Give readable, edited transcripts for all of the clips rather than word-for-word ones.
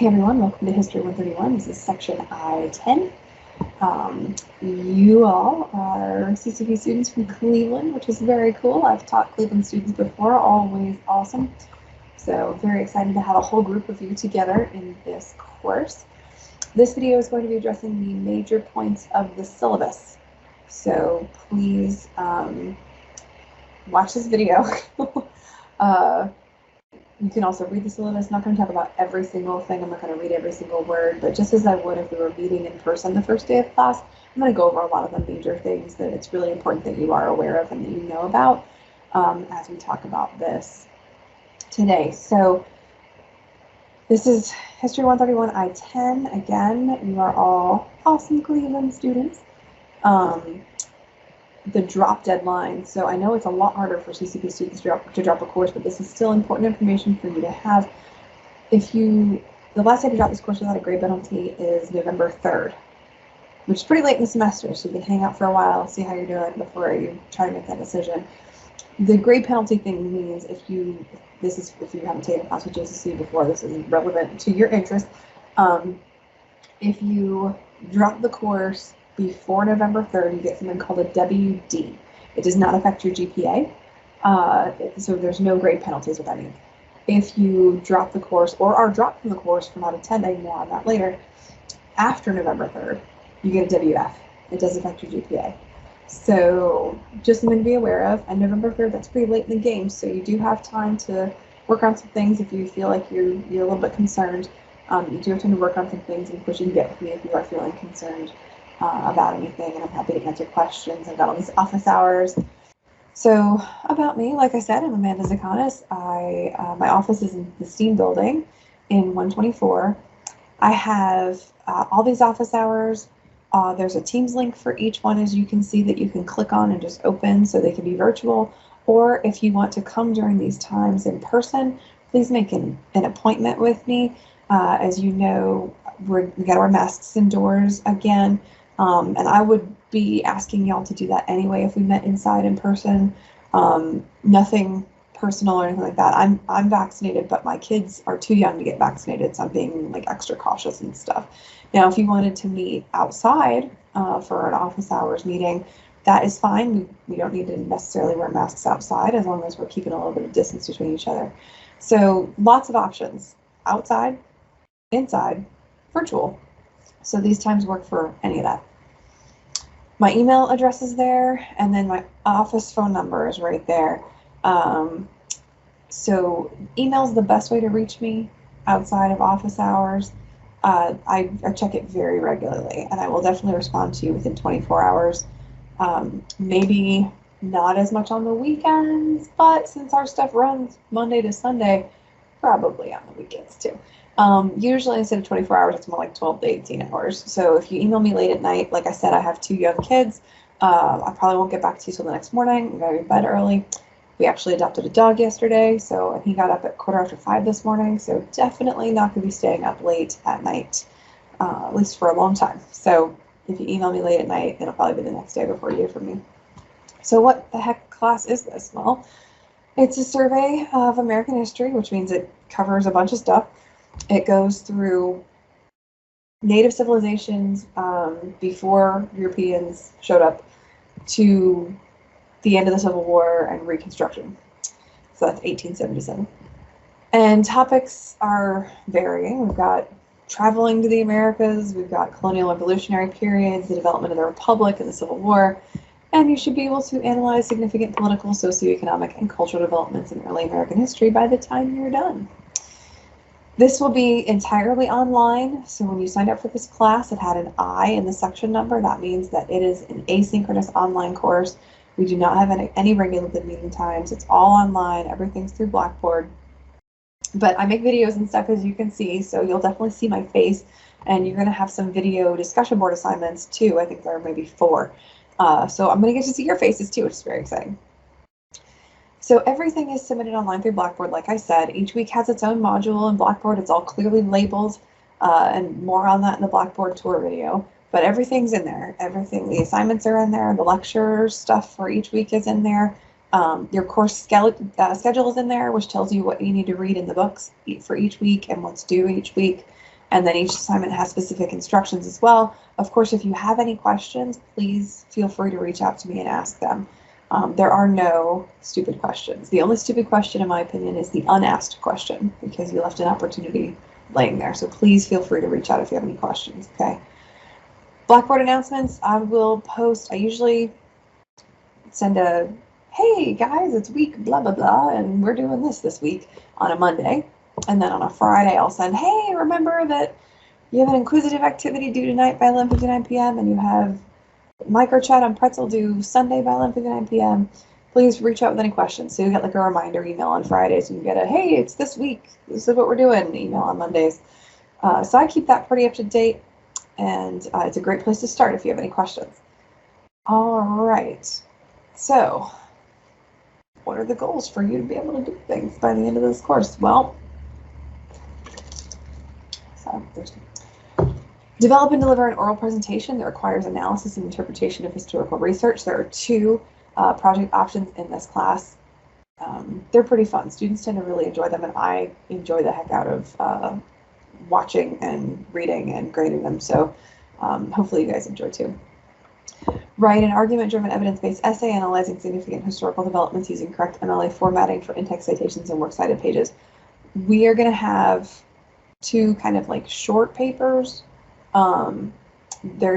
Hey everyone, welcome to History 131. This is section I10. You all are CCP students from Cleveland, which is very cool. I've taught Cleveland students before, always awesome. So very excited to have a whole group of you together in this course. This video is going to be addressing the major points of the syllabus. So please watch this video. You can also read the syllabus. I'm not going to talk about every single thing. I'm not going to read every single word, but just as I would if we were meeting in person the first day of class, I'm going to go over a lot of the major things that it's really important that you are aware of and that you know about as we talk about this today. So this is History 131 I10. Again, you are all awesome Cleveland students. The drop deadline. So I know it's a lot harder for CCP students to drop a course, but this is still important information for you to have. The last day to drop this course without a grade penalty is November 3rd, which is pretty late in the semester, so you can hang out for a while, see how you're doing before you try to make that decision. The grade penalty thing means if you haven't taken a class with JCC before, this is relevant to your interest. If you drop the course before November 3rd, you get something called a WD. It does not affect your GPA, so there's no grade penalties with any. If you drop the course or are dropped from the course for not attending, more on that later, after November 3rd, you get a WF. It does affect your GPA. So just something to be aware of. And November 3rd, that's pretty late in the game, so you do have time to work on some things if you feel like you're a little bit concerned. You do have time to work on some things, and of course you can get with me if you are feeling concerned about anything, and I'm happy to answer questions. I've got all these office hours. So about me, like I said, I'm Amanda Zakanis. My office is in the Steam building in 124. I have all these office hours. There's a Teams link for each one, as you can see, that you can click on and just open so they can be virtual. Or if you want to come during these times in person, please make an appointment with me. As you know, we got to wear masks indoors again. And I would be asking y'all to do that anyway if we met inside in person. Nothing personal or anything like that. I'm vaccinated, but my kids are too young to get vaccinated, so I'm being like extra cautious and stuff. Now, if you wanted to meet outside for an office hours meeting, that is fine. We don't need to necessarily wear masks outside as long as we're keeping a little bit of distance between each other. So lots of options: outside, inside, virtual. So these times work for any of that. My email address is there, and then my office phone number is right there. So email is the best way to reach me outside of office hours. I check it very regularly, and I will definitely respond to you within 24 hours. Maybe not as much on the weekends, but since our stuff runs Monday to Sunday, probably on the weekends too. Usually instead of 24 hours, it's more like 12 to 18 hours. So if you email me late at night, like I said, I have 2 young kids. I probably won't get back to you till the next morning. I'm going to bed early. We actually adopted a dog yesterday, and he got up at 5:15 this morning. So definitely not going to be staying up late at night, at least for a long time. So if you email me late at night, it'll probably be the next day before you hear from me. So what the heck class is this? Well, it's a survey of American history, which means it covers a bunch of stuff. It goes through native civilizations before Europeans showed up to the end of the Civil War and Reconstruction. So that's 1877. And topics are varying. We've got traveling to the Americas, we've got colonial revolutionary periods, the development of the Republic and the Civil War, and you should be able to analyze significant political, socioeconomic, and cultural developments in early American history by the time you're done. This will be entirely online, so when you signed up for this class, it had an I in the section number. That means that it is an asynchronous online course. We do not have any regulated meeting times. It's all online. Everything's through Blackboard. But I make videos and stuff, as you can see, so you'll definitely see my face, and you're going to have some video discussion board assignments too. I think there are maybe 4. So I'm going to get to see your faces too, which is very exciting. So everything is submitted online through Blackboard, like I said. Each week has its own module in Blackboard. It's all clearly labeled, and more on that in the Blackboard tour video. But everything's in there. The assignments are in there. The lecture stuff for each week is in there. Your course schedule is in there, which tells you what you need to read in the books for each week and what's due each week. And then each assignment has specific instructions as well. Of course, if you have any questions, please feel free to reach out to me and ask them. There are no stupid questions. The only stupid question, in my opinion, is the unasked question, because you left an opportunity laying there. So please feel free to reach out if you have any questions, okay? Blackboard announcements, I will post. I usually send a, hey guys, it's week blah, blah, blah, and we're doing this week on a Monday. And then on a Friday, I'll send, hey, remember that you have an inquisitive activity due tonight by 11:59 p.m. and you have microchat on Pretzel due Sunday by 11:59 p.m. Please reach out with any questions. So you get like a reminder email on Fridays. You can get a, hey, it's this week. This is what we're doing email on Mondays. So I keep that pretty up to date, and it's a great place to start if you have any questions. All right. So what are the goals for you to be able to do things by the end of this course? Well, develop and deliver an oral presentation that requires analysis and interpretation of historical research. There are two project options in this class. They're pretty fun. Students tend to really enjoy them, and I enjoy the heck out of watching and reading and grading them. So hopefully you guys enjoy too. Write an argument-driven evidence-based essay analyzing significant historical developments using correct MLA formatting for in-text citations and works cited pages. We are going to have two kind of like short papers. They're going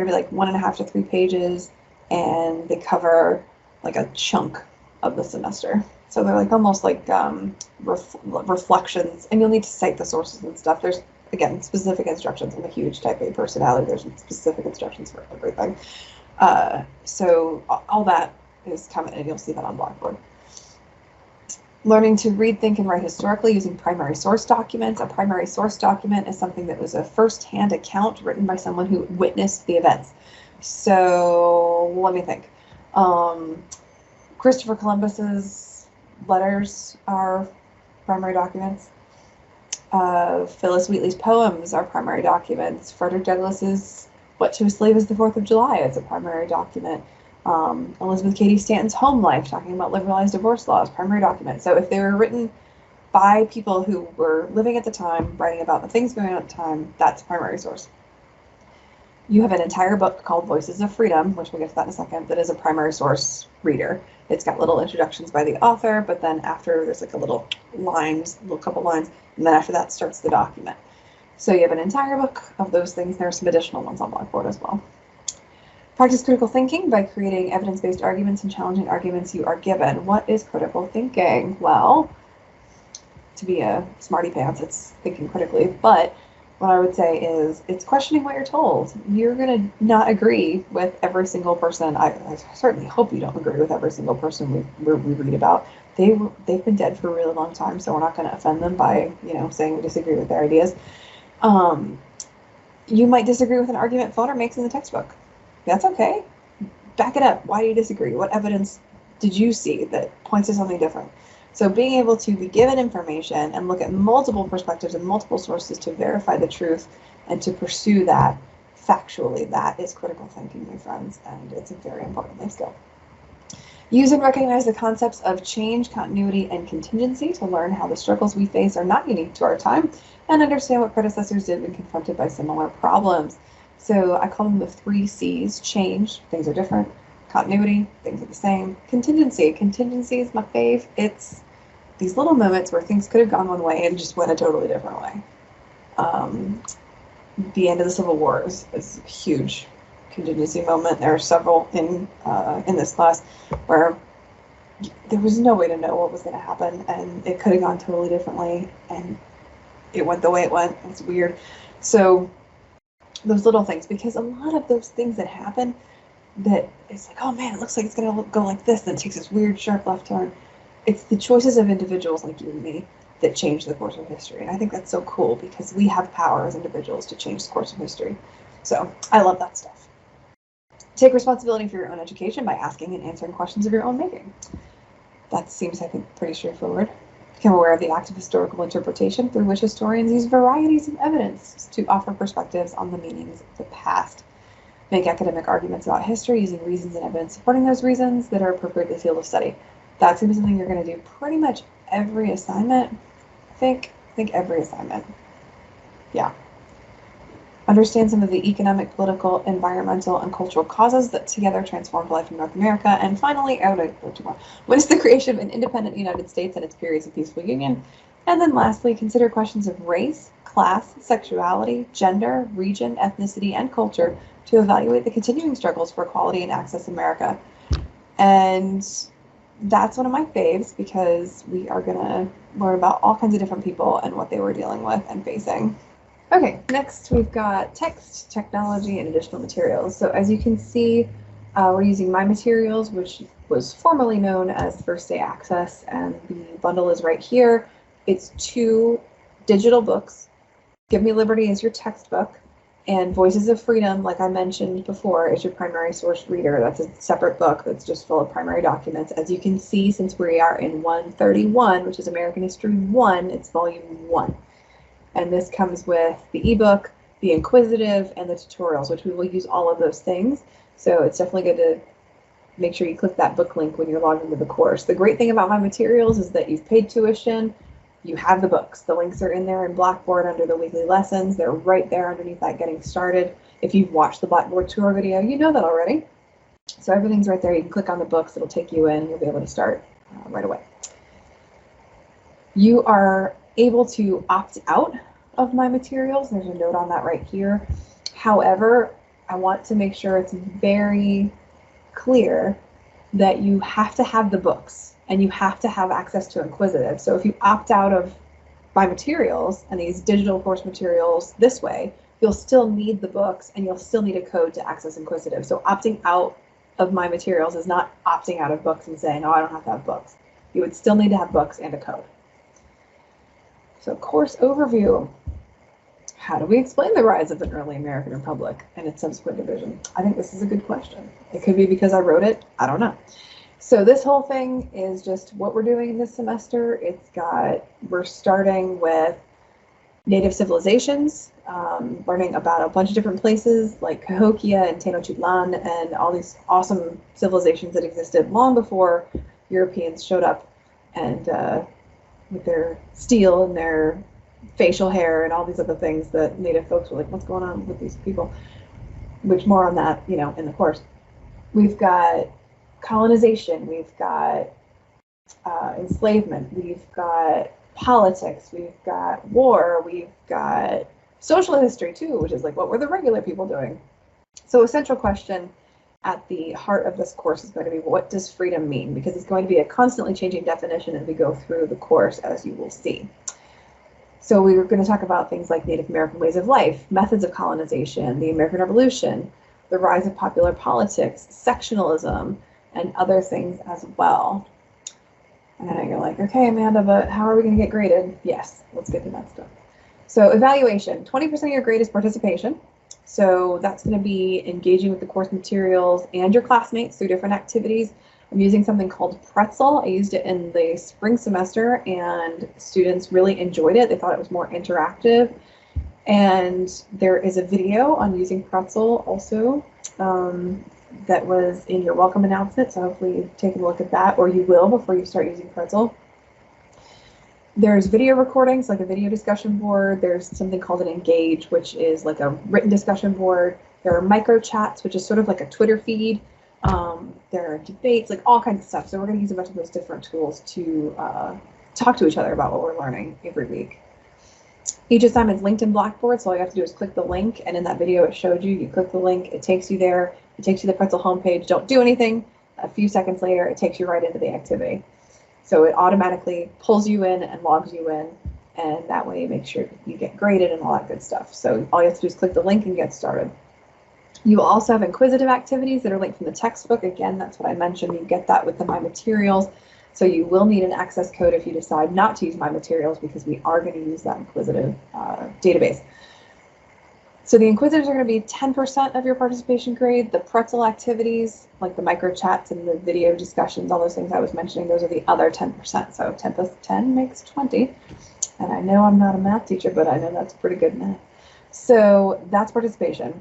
to be like 1.5 to 3 pages, and they cover like a chunk of the semester. So they're like almost like reflections, and you'll need to cite the sources and stuff. There's, again, specific instructions. I'm a huge type A personality. There's specific instructions for everything. So all that is coming, and you'll see that on Blackboard. Learning to read, think, and write historically using primary source documents. A primary source document is something that was a first-hand account written by someone who witnessed the events. So let me think. Christopher Columbus's letters are primary documents. Phyllis Wheatley's poems are primary documents. Frederick Douglass's What to a Slave is the 4th of July is a primary document. Elizabeth Cady Stanton's Home Life, talking about liberalized divorce laws, primary document. So if they were written by people who were living at the time, writing about the things going on at the time, that's a primary source. You have an entire book called Voices of Freedom, which we'll get to that in a second, that is a primary source reader. It's got little introductions by the author, but then after there's like a little couple lines, and then after that starts the document. So you have an entire book of those things. There are some additional ones on Blackboard as well. Practice critical thinking by creating evidence-based arguments and challenging arguments you are given. What is critical thinking? Well, to be a smarty pants, it's thinking critically, but what I would say is it's questioning what you're told. You're going to not agree with every single person. I certainly hope you don't agree with every single person we read about. They've been dead for a really long time, so we're not going to offend them by, saying we disagree with their ideas. You might disagree with an argument Fodder makes in the textbook. That's okay. Back it up. Why do you disagree? What evidence did you see that points to something different? So being able to be given information and look at multiple perspectives and multiple sources to verify the truth and to pursue that factually, that is critical thinking, my friends, and it's a very important life skill. Use and recognize the concepts of change, continuity, and contingency to learn how the struggles we face are not unique to our time and understand what predecessors did when confronted by similar problems. So I call them the 3 C's: change, things are different; continuity, things are the same; contingency. Contingency is my fave. It's these little moments where things could have gone one way and just went a totally different way. The end of the Civil War is a huge contingency moment. There are several in this class where there was no way to know what was going to happen, and it could have gone totally differently, and it went the way it went. It's weird. So those little things, because a lot of those things that happen, that it's like, oh man, it looks like it's going to go like this, and it takes this weird sharp left turn. It's the choices of individuals like you and me that change the course of history. And I think that's so cool because we have power as individuals to change the course of history. So I love that stuff. Take responsibility for your own education by asking and answering questions of your own making. That seems, I think, pretty straightforward. Become aware of the act of historical interpretation through which historians use varieties of evidence to offer perspectives on the meanings of the past. Make academic arguments about history using reasons and evidence supporting those reasons that are appropriate to the field of study. That's going to be something you're going to do pretty much every assignment. I think every assignment. Yeah. Understand some of the economic, political, environmental, and cultural causes that together transformed life in North America. And finally, witness the creation of an independent United States and its periods of peaceful union. And then lastly, consider questions of race, class, sexuality, gender, region, ethnicity, and culture to evaluate the continuing struggles for equality and access in America. And that's one of my faves because we are going to learn about all kinds of different people and what they were dealing with and facing. Okay, next we've got text, technology, and additional materials. So as you can see, we're using My Materials, which was formerly known as First Day Access, and the bundle is right here. It's 2 digital books. Give Me Liberty is your textbook, and Voices of Freedom, like I mentioned before, is your primary source reader. That's a separate book that's just full of primary documents. As you can see, since we are in 131, which is American History 1, it's volume 1. And this comes with the ebook, the inquisitive, and the tutorials, which we will use all of those things. So it's definitely good to make sure you click that book link when you're logged into the course. The great thing about My Materials is that you've paid tuition, you have the books. The links are in there in Blackboard under the weekly lessons. They're right there underneath that Getting Started. If you've watched the Blackboard tour video, you know that already. So everything's right there. You can click on the books, it'll take you in, and you'll be able to start right away. You are able to opt out of My Materials. There's a note on that right here. However, I want to make sure it's very clear that you have to have the books and you have to have access to Inquisitive. So if you opt out of My Materials and these digital course materials this way, you'll still need the books and you'll still need a code to access Inquisitive. So opting out of My Materials is not opting out of books and saying, oh, I don't have to have books. You would still need to have books and a code. So course overview. How do we explain the rise of an early American Republic and its subsequent division? I think this is a good question. It could be because I wrote it. I don't know. So this whole thing is just what we're doing in this semester. We're starting with native civilizations, learning about a bunch of different places like Cahokia and Tenochtitlan and all these awesome civilizations that existed long before Europeans showed up and with their steel and their facial hair and all these other things that native folks were like, what's going on with these people? Which more on that, in the course. We've got colonization, we've got enslavement, we've got politics, we've got war, we've got social history too, which is like, what were the regular people doing? So a central question at the heart of this course is going to be, what does freedom mean? Because it's going to be a constantly changing definition as we go through the course, as you will see. So we were going to talk about things like Native American ways of life, methods of colonization, the American Revolution, the rise of popular politics, sectionalism, and other things as well. And you're like, okay, Amanda, but how are we going to get graded? Yes, let's get to that stuff. So evaluation, 20% of your grade is participation. So that's going to be engaging with the course materials and your classmates through different activities. I'm using something called Pretzel. I used it in the spring semester and students really enjoyed it. They thought it was more interactive. And there is a video on using Pretzel also that was in your welcome announcement. So hopefully you've taken a look at that, or you will before you start using Pretzel. There's video recordings, like a video discussion board. There's something called an Engage, which is like a written discussion board. There are micro chats, which is sort of like a Twitter feed. There are debates, like all kinds of stuff. So we're going to use a bunch of those different tools to talk to each other about what we're learning every week. Each assignment is linked in Blackboard, so all you have to do is click the link, and in that video it showed you, you click the link, it takes you there, it takes you to the Pretzel homepage, don't do anything. A few seconds later, it takes you right into the activity. So it automatically pulls you in and logs you in, and that way it makes sure you get graded and all that good stuff. So all you have to do is click the link and get started. You will also have inquisitive activities that are linked from the textbook. Again, that's what I mentioned. You get that with the My Materials. So you will need an access code if you decide not to use My Materials, because we are going to use that inquisitive database. So the inquisitives are going to be 10% of your participation grade. The Pretzel activities, like the micro chats and the video discussions, all those things I was mentioning, those are the other 10%. So 10 plus 10 makes 20. And I know I'm not a math teacher, but I know that's pretty good math. So that's participation.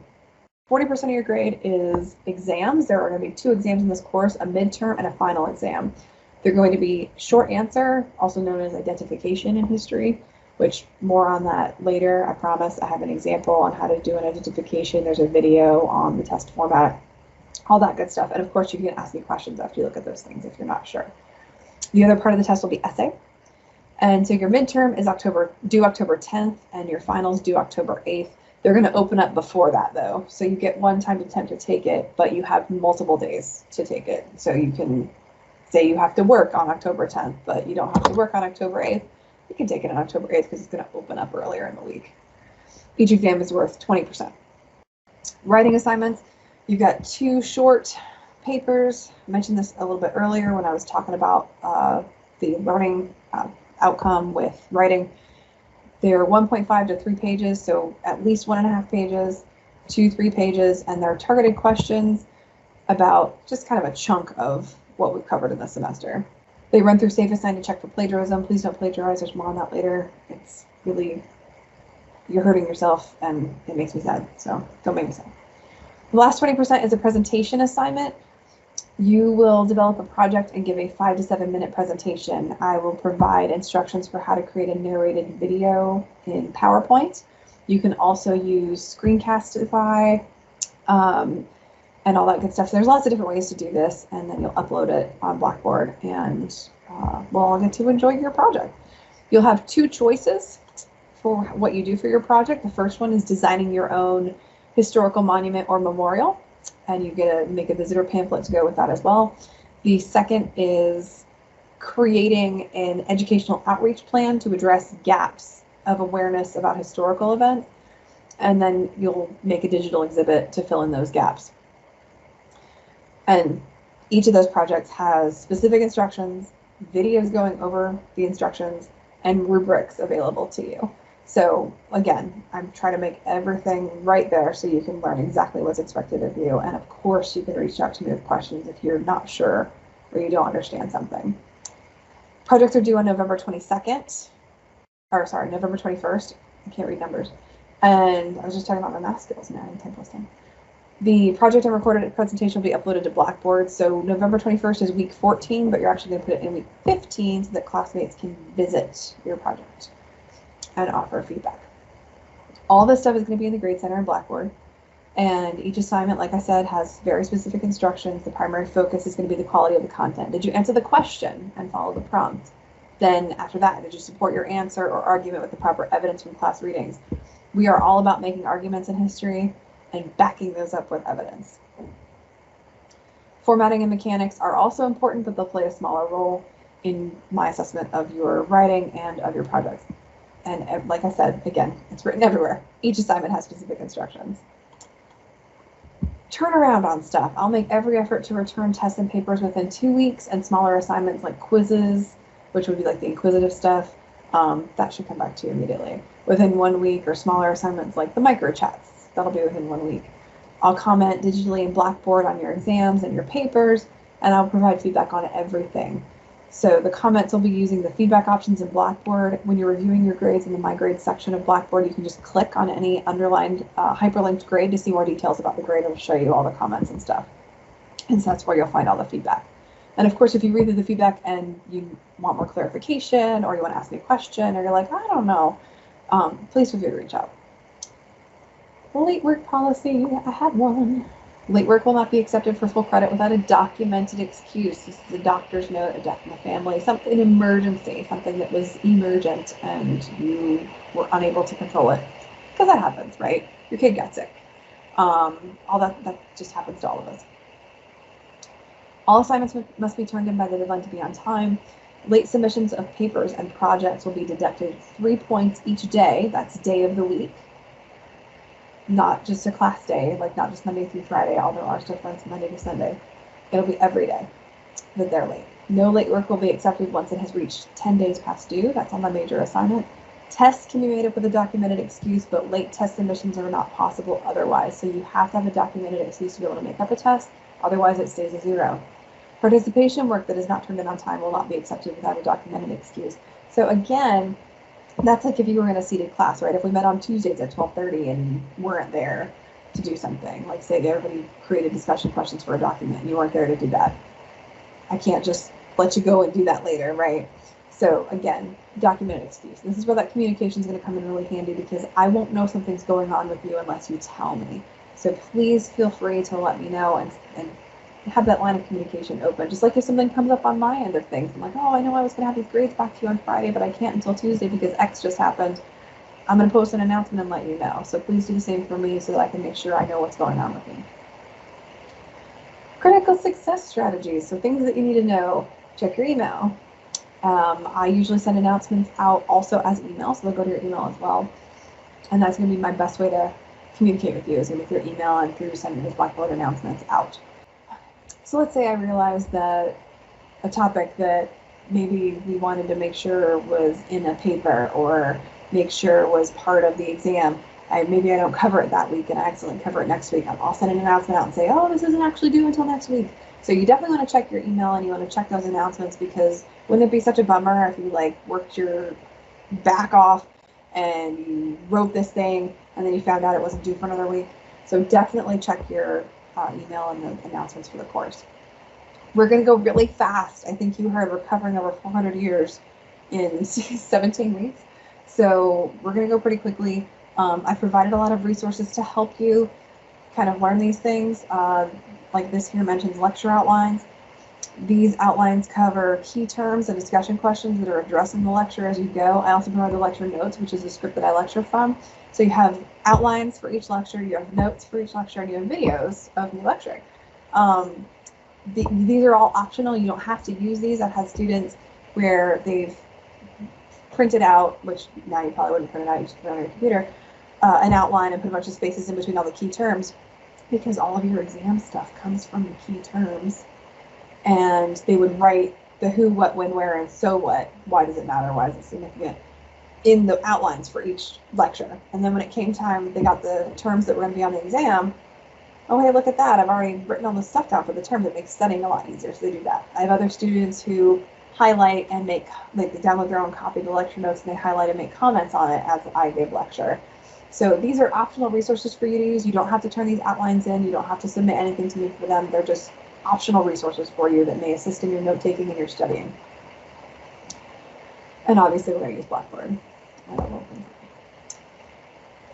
40% of your grade is exams. There are going to be 2 exams in this course, a midterm and a final exam. They're going to be short answer, also known as identification in history, which more on that later, I promise. I have an example on how to do an identification. There's a video on the test format, all that good stuff. And of course, you can ask me questions after you look at those things if you're not sure. The other part of the test will be essay. And so your midterm is due October 10th, and your finals due October 8th. They're going to open up before that, though. So you get one time attempt to take it, but you have multiple days to take it. So you can say you have to work on October 10th, but you don't have to work on October 8th. You can take it on October 8th because it's going to open up earlier in the week. Each exam is worth 20%. Writing assignments, you've got 2 short papers. I mentioned this a little bit earlier when I was talking about the learning outcome with writing. They're 1.5 to 3 pages, so at least 1.5 pages, 2-3 pages, and they're targeted questions about just kind of a chunk of what we've covered in this semester. They run through Safe Assign to check for plagiarism. Please don't plagiarize. There's more on that later. It's really, you're hurting yourself, and it makes me sad, so don't make me sad. The last 20% is a presentation assignment. You will develop a project and give a 5 to 7 minute presentation. I will provide instructions for how to create a narrated video in PowerPoint. You can also use Screencastify and all that good stuff. So there's lots of different ways to do this, and then you'll upload it on Blackboard, and we'll all get to enjoy your project. You'll have 2 choices for what you do for your project. The first one is designing your own historical monument or memorial, and you get to make a visitor pamphlet to go with that as well. The second is creating an educational outreach plan to address gaps of awareness about historical events, and then you'll make a digital exhibit to fill in those gaps. And each of those projects has specific instructions, videos going over the instructions, and rubrics available to you. So again, I'm trying to make everything right there so you can learn exactly what's expected of you. And of course, you can reach out to me with questions if you're not sure or you don't understand something. Projects are due on November 22nd, or sorry, November 21st. I can't read numbers. And I was just talking about my math skills now in 10 plus 10. The project and recorded presentation will be uploaded to Blackboard. So November 21st is week 14, but you're actually going to put it in week 15 so that classmates can visit your project and offer feedback. All this stuff is going to be in the Grade Center in Blackboard, and each assignment, like I said, has very specific instructions. The primary focus is going to be the quality of the content. Did you answer the question and follow the prompt? Then after that, did you support your answer or argument with the proper evidence from class readings? We are all about making arguments in history and backing those up with evidence. Formatting and mechanics are also important, but they'll play a smaller role in my assessment of your writing and of your projects. And like I said, again, it's written everywhere. Each assignment has specific instructions. Turnaround on stuff. I'll make every effort to return tests and papers within 2 weeks, and smaller assignments like quizzes, which would be like the inquisitive stuff, that should come back to you immediately. Within 1 week, or smaller assignments like the micro chats, that'll be within 1 week. I'll comment digitally in Blackboard on your exams and your papers, and I'll provide feedback on everything. So the comments will be using the feedback options in Blackboard. When you're reviewing your grades in the My Grades section of Blackboard, you can just click on any underlined hyperlinked grade to see more details about the grade. It'll show you all the comments and stuff. And so that's where you'll find all the feedback. And of course, if you read through the feedback and you want more clarification, or you want to ask me a question, or you're like, I don't know, please feel free to reach out. Late work policy, I had one. Late work will not be accepted for full credit without a documented excuse. This is a doctor's note, a death in the family, an emergency, something that was emergent and you were unable to control it. Because that happens, right? Your kid got sick. All that just happens to all of us. All assignments must be turned in by the deadline to be on time. Late submissions of papers and projects will be deducted 3 points each day. That's day of the week. Not just a class day, like not just Monday through Friday, although our stuff runs Monday to Sunday. It'll be every day that they're late. No late work will be accepted once it has reached 10 days past due. That's on the major assignment. Tests can be made up with a documented excuse, but late test submissions are not possible otherwise. So you have to have a documented excuse to be able to make up a test. Otherwise, it stays a 0. Participation work that is not turned in on time will not be accepted without a documented excuse. So again, that's like if you were in a seated class, right? If we met on Tuesdays at 12:30 and you weren't there to do something, like say everybody created discussion questions for a document and you weren't there to do that, I can't just let you go and do that later, right? So again, documented excuse. This is where that communication is going to come in really handy, because I won't know something's going on with you unless you tell me. So please feel free to let me know and have that line of communication open. Just like if something comes up on my end of things, I'm like, oh, I know I was going to have these grades back to you on Friday, but I can't until Tuesday because X just happened. I'm going to post an announcement and let you know. So please do the same for me so that I can make sure I know what's going on with me. Critical success strategies. So things that you need to know. Check your email. I usually send announcements out also as email, so they'll go to your email as well. And that's going to be my best way to communicate with you, is going to be through email and through sending those Blackboard announcements out. So let's say I realized that a topic that maybe we wanted to make sure was in a paper or make sure was part of the exam. Maybe I don't cover it that week and I accidentally cover it next week. I'll send an announcement out and say, oh, this isn't actually due until next week. So you definitely want to check your email and you want to check those announcements, because wouldn't it be such a bummer if you like worked your back off and you wrote this thing and then you found out it wasn't due for another week? So definitely check your email and the announcements for the course. We're going to go really fast. I think you heard we're covering over 400 years in 17 weeks. So we're going to go pretty quickly. I've provided a lot of resources to help you kind of learn these things. Like this here mentions lecture outlines. These outlines cover key terms and discussion questions that are addressed in the lecture as you go. I also provide the lecture notes, which is the script that I lecture from. So you have outlines for each lecture, you have notes for each lecture, and you have videos of me lecturing. These are all optional. You don't have to use these. I've had students where they've printed out, which now you probably wouldn't print it out, you just put it on your computer, an outline and put a bunch of spaces in between all the key terms, because all of your exam stuff comes from the key terms. And they would write the who, what, when, where, and so what, why does it matter, why is it significant, in the outlines for each lecture. And then when it came time, they got the terms that were going to be on the exam. Oh, hey, look at that. I've already written all this stuff down for the term. That makes studying a lot easier, so they do that. I have other students who highlight and make, like, they download their own copy of the lecture notes and they highlight and make comments on it as I give lecture. So these are optional resources for you to use. You don't have to turn these outlines in. You don't have to submit anything to me for them. They're just optional resources for you that may assist in your note-taking and your studying. And obviously we're going to use Blackboard.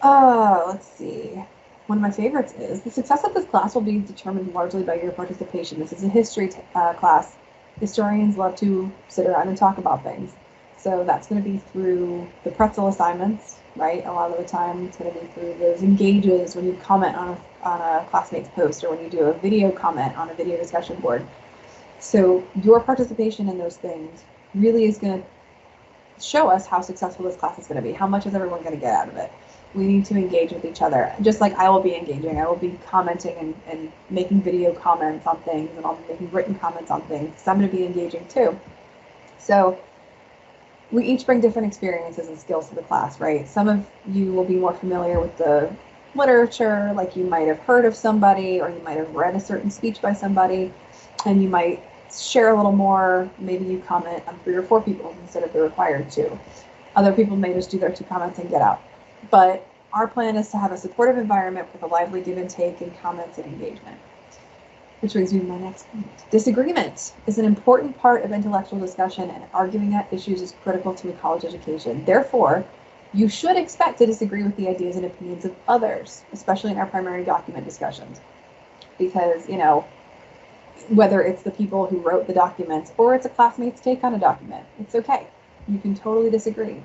Let's see. One of my favorites is, the success of this class will be determined largely by your participation. This is a history class. Historians love to sit around and talk about things. So that's going to be through the pretzel assignments, right? A lot of the time it's going to be through those engages when you comment on a classmate's post, or when you do a video comment on a video discussion board. So your participation in those things really is going to show us how successful this class is going to be. How much is everyone going to get out of it? We need to engage with each other. Just like I will be engaging, I will be commenting and making video comments on things, and I'll be making written comments on things, because I'm going to be engaging too. So we each bring different experiences and skills to the class, right? Some of you will be more familiar with the literature, like you might have heard of somebody, or you might have read a certain speech by somebody, and you might share a little more. Maybe you comment on 3 or 4 people instead of the required 2. Other people may just do their 2 comments and get out. But our plan is to have a supportive environment with a lively give and take and comments and engagement. Which brings me to my next point. Disagreement is an important part of intellectual discussion, and arguing at issues is critical to a college education. Therefore, you should expect to disagree with the ideas and opinions of others, especially in our primary document discussions. Because, you know, whether it's the people who wrote the documents or it's a classmate's take on a document, it's okay. You can totally disagree.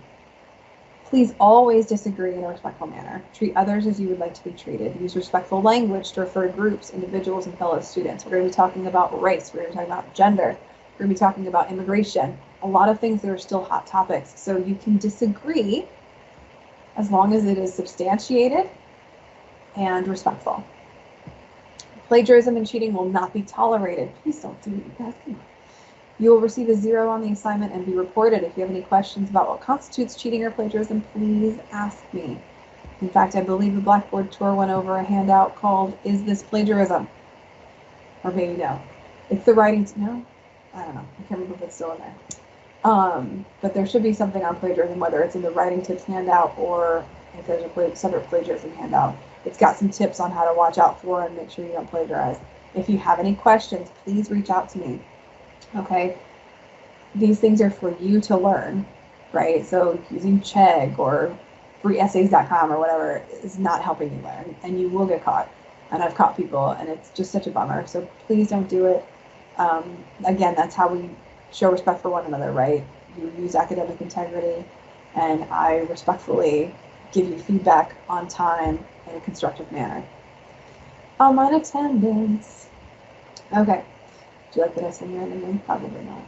Please always disagree in a respectful manner. Treat others as you would like to be treated. Use respectful language to refer to groups, individuals, and fellow students. We're going to be talking about race. We're going to be talking about gender. We're going to be talking about immigration. A lot of things that are still hot topics. So you can disagree as long as it is substantiated and respectful. Plagiarism and cheating will not be tolerated. Please don't do it, you guys. Come on. You will receive a 0 on the assignment and be reported. If you have any questions about what constitutes cheating or plagiarism, please ask me. In fact, I believe the Blackboard tour went over a handout called, Is This Plagiarism? Or maybe no. It's the writing, no? I don't know. I can't remember if it's still in there. But there should be something on plagiarism, whether it's in the writing tips handout or if there's a separate plagiarism handout. It's got some tips on how to watch out for and make sure you don't plagiarize. If you have any questions, please reach out to me. Okay, these things are for you to learn, right? So using Chegg or freeessays.com or whatever is not helping you learn, and you will get caught. And I've caught people, and it's just such a bummer. So please don't do it. Again, that's how we show respect for one another, right? You use academic integrity, and I respectfully give you feedback on time in a constructive manner. Online attendance. Okay. Do you like that I sing randomly? Probably not.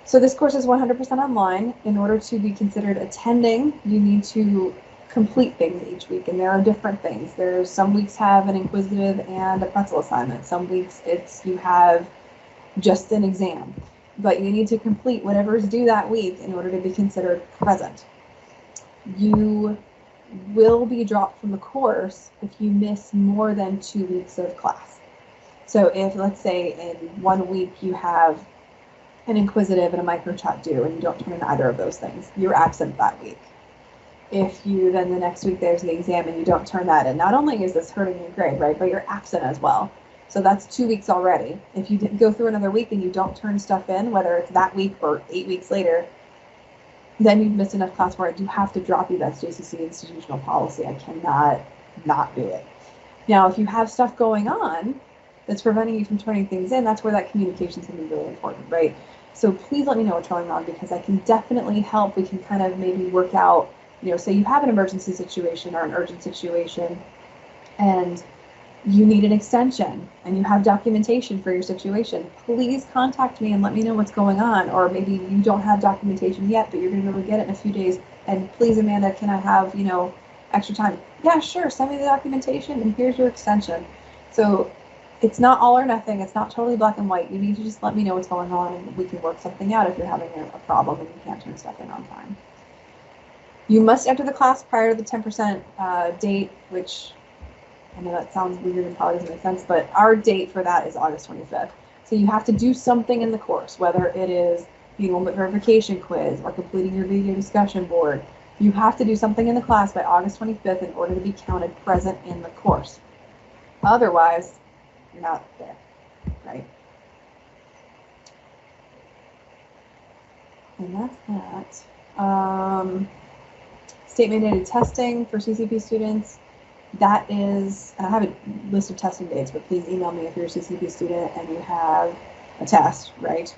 So this course is 100% online. In order to be considered attending, you need to complete things each week, and there are different things. There's some weeks have an inquisitive and a pretzel assignment. Some weeks you have just an exam, but you need to complete whatever is due that week in order to be considered present. You will be dropped from the course if you miss more than 2 weeks of class. So if, let's say, in 1 week you have an inquisitive and a microchat due and you don't turn in either of those things, you're absent that week. If you then the next week there's the exam and you don't turn that in, not only is this hurting your grade, right, but you're absent as well. So that's 2 weeks already. If you didn't go through another week and you don't turn stuff in, whether it's that week or 8 weeks later, then you've missed enough class where I do have to drop you. That's JCC institutional policy. I cannot not do it. Now, if you have stuff going on that's preventing you from turning things in, that's where that communication is going to be really important, right? So please let me know what's going on, because I can definitely help. We can kind of maybe work out, say you have an emergency situation or an urgent situation and you need an extension and you have documentation for your situation. Please contact me and let me know what's going on. Or maybe you don't have documentation yet, but you're going to be able to get it in a few days. And please, Amanda, can I have, extra time? Yeah, sure. Send me the documentation and here's your extension. So it's not all or nothing. It's not totally black and white. You need to just let me know what's going on and we can work something out if you're having a problem and you can't turn stuff in on time. You must enter the class prior to the 10% date, which I know that sounds weird and probably doesn't make sense, but our date for that is August 25th. So you have to do something in the course, whether it is the enrollment verification quiz or completing your video discussion board. You have to do something in the class by August 25th in order to be counted present in the course. Otherwise, you're not there, right? And that's that. State mandated testing for CCP students. That is, and I have a list of testing dates, but please email me if you're a CCP student and you have a test, right?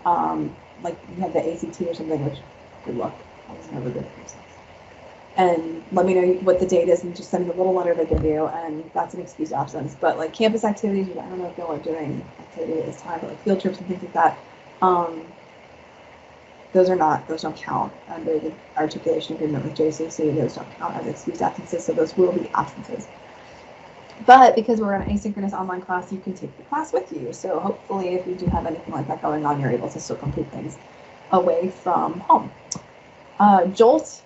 Like you have the ACT or something, which, good luck. I was never good at those things. And let me know what the date is and just send me a little letter they give you, and that's an excused absence. But like campus activities, I don't know if y'all are doing activity at this time, but like field trips and things like that, those don't count under the articulation agreement with JCC. Those don't count as excused absences, so those will be absences. But because we're in an asynchronous online class, you can take the class with you. So hopefully if you do have anything like that going on, you're able to still complete things away from home. JOLT,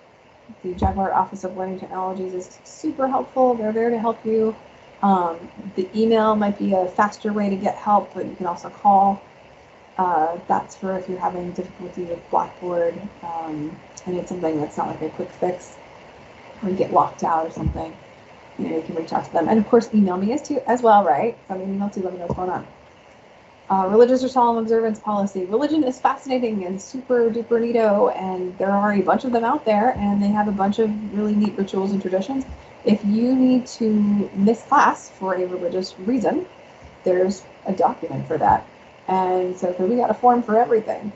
the Jaguar Office of Learning Technologies, is super helpful. They're there to help you. The email might be a faster way to get help, but you can also call. That's for if you're having difficulty with Blackboard and it's something that's not like a quick fix or you get locked out or something. You can reach out to them. And of course, email me as well, right? Send me an email too, let me know what's going on. Religious or solemn observance policy. Religion is fascinating and super duper neato, and there are a bunch of them out there, and they have a bunch of really neat rituals and traditions. If you need to miss class for a religious reason, there's a document for that. And so we got a form for everything.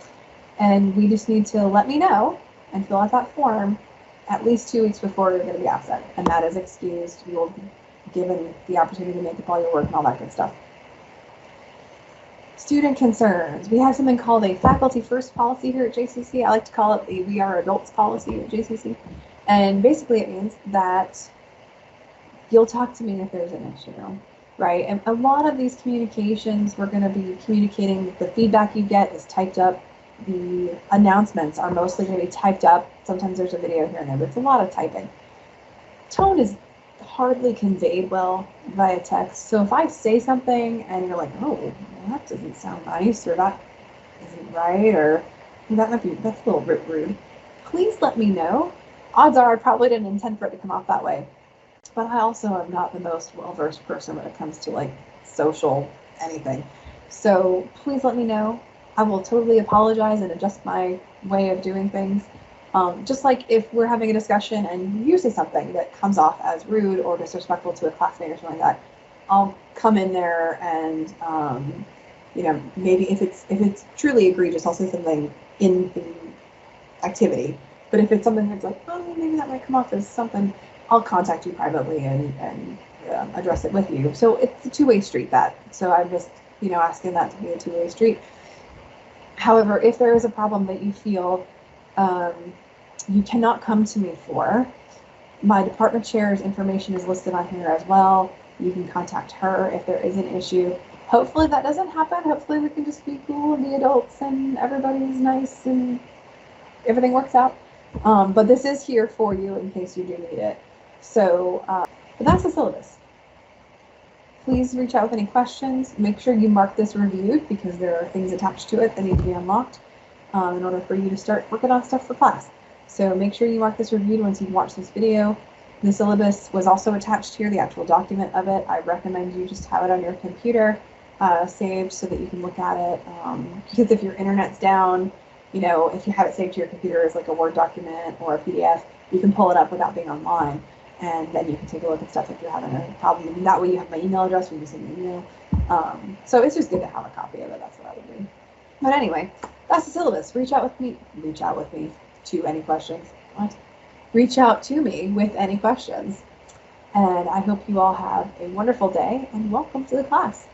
And we just need to let me know and fill out that form at least 2 weeks before you're going to be absent. And that is excused. You will be given the opportunity to make up all your work and all that good stuff. Student concerns. We have something called a faculty first policy here at JCC. I like to call it the We Are Adults policy at JCC. And basically it means that you'll talk to me if there's an issue, right? And a lot of these communications, we're going to be communicating, the feedback you get is typed up. The announcements are mostly going to be typed up. Sometimes there's a video here and there, but it's a lot of typing. Tone is hardly conveyed well via text. So if I say something and you're like, oh, that doesn't sound nice, or that isn't right, or that's a little bit rude, please let me know. Odds are I probably didn't intend for it to come off that way. But I also am not the most well-versed person when it comes to like social anything. So please let me know. I will totally apologize and adjust my way of doing things. Just like if we're having a discussion and you say something that comes off as rude or disrespectful to a classmate or something like that, I'll come in there and maybe if it's truly egregious, I'll say something in the activity. But if it's something that's like, oh, maybe that might come off as something, I'll contact you privately and address it with you. So it's a two-way street. So I'm just asking that to be a two-way street. However, if there is a problem that you feel you cannot come to me for, my department chair's information is listed on here as well. You can contact her if there is an issue. Hopefully that doesn't happen. Hopefully we can just be cool and be adults and everybody's nice and everything works out. But this is here for you in case you do need it. So, but that's the syllabus. Please reach out with any questions. Make sure you mark this reviewed because there are things attached to it that need to be unlocked in order for you to start working on stuff for class. So make sure you mark this reviewed once you've watched this video. The syllabus was also attached here, the actual document of it. I recommend you just have it on your computer saved so that you can look at it. Because if your internet's down, if you have it saved to your computer as like a Word document or a PDF, you can pull it up without being online. And then you can take a look at stuff if you're having a problem. And that way you have my email address when you send me an email. So it's just good to have a copy of it. That's what I would do. But anyway, that's the syllabus. Reach out with me to any questions. What? Reach out to me with any questions. And I hope you all have a wonderful day and welcome to the class.